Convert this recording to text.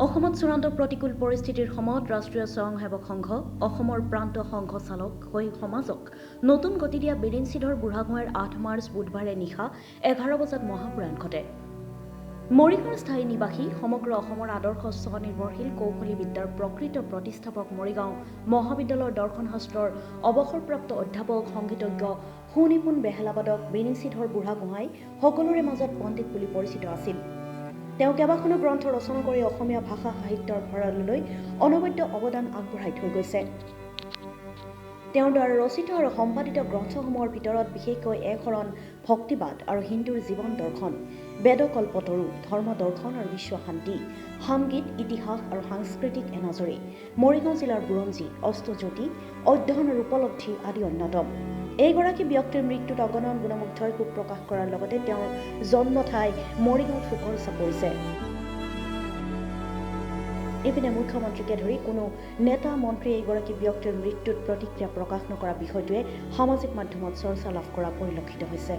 অসমত চূড়ান্ত প্ৰতিকূল পৰিস্থিতিৰ সময়ত ৰাষ্ট্ৰীয় স্বয়ংসেৱক সংঘ অসমৰ প্ৰান্ত সংঘ চালক হৈ সমাজক নতুন গতি দিয়া বিৰিঞ্চিধৰ বুঢ়াগোহাঁইৰ ৮ মাৰ্চ বুধবাৰে নিশা ১১ বজাত মহাপ্ৰয়াণ ঘটে। মৰিগাঁৱৰ স্থায়ী নিবাসী সমগ্ৰ অসমৰ আদৰ্শ স্বনিৰ্ভৰশীল কৌশলী বিদ্যাৰ প্ৰকৃত প্ৰতিষ্ঠাপক মৰিগাঁও মহাবিদ্যালয়ৰ দৰ্শনশাস্ত্ৰৰ অৱসৰপ্ৰাপ্ত অধ্যাপক সংগীতজ্ঞ সুনিপুণ বেহেলাবাদক বিৰিঞ্চিধৰ বুঢ়াগোহাঁই সকলোৰে মাজত পণ্ডিত বুলি পৰিচিত আছিল। তেওঁ কেইবাখনো গ্ৰন্থ ৰচনা কৰি অসমীয়া ভাষা সাহিত্যৰ ভঁৰাললৈ অনবদ্য অৱদান আগবঢ়াই থৈ গৈছে। তেওঁৰ দ্বাৰা ৰচিত আৰু সম্পাদিত গ্ৰন্থসমূহৰ ভিতৰত বিশেষকৈ একশৰণ ভক্তিবাদ আৰু হিন্দুৰ জীৱন দৰ্শন, বেদকল্পতৰু, ধৰ্ম দৰ্শন আৰু বিশ্ব শান্তি, সামগীত, ইতিহাস আৰু সাংস্কৃতিক এনাজৰী, মৰিগাঁও জিলাৰ বুৰঞ্জী, অষ্টজ্যোতি, অধ্যয়ন আৰু উপলব্ধি আদি অন্যতম। এইগৰাকী ব্যক্তিৰ মৃত্যুত অগণন গুণমুগ্ধই শোক প্ৰকাশ কৰাৰ লগতে তেওঁৰ জন্ম ঠাই মৰিগাঁৱত শোকৰ ছাপ পৰিছে। ইপিনে মুখ্যমন্ত্ৰীকে ধৰি কোনো নেতা মন্ত্ৰীয়ে এইগৰাকী ব্যক্তিৰ মৃত্যুত প্ৰতিক্ৰিয়া প্ৰকাশ নকৰা বিষয়টোৱে সামাজিক মাধ্যমত চৰ্চা লাভ কৰা পৰিলক্ষিত হৈছে।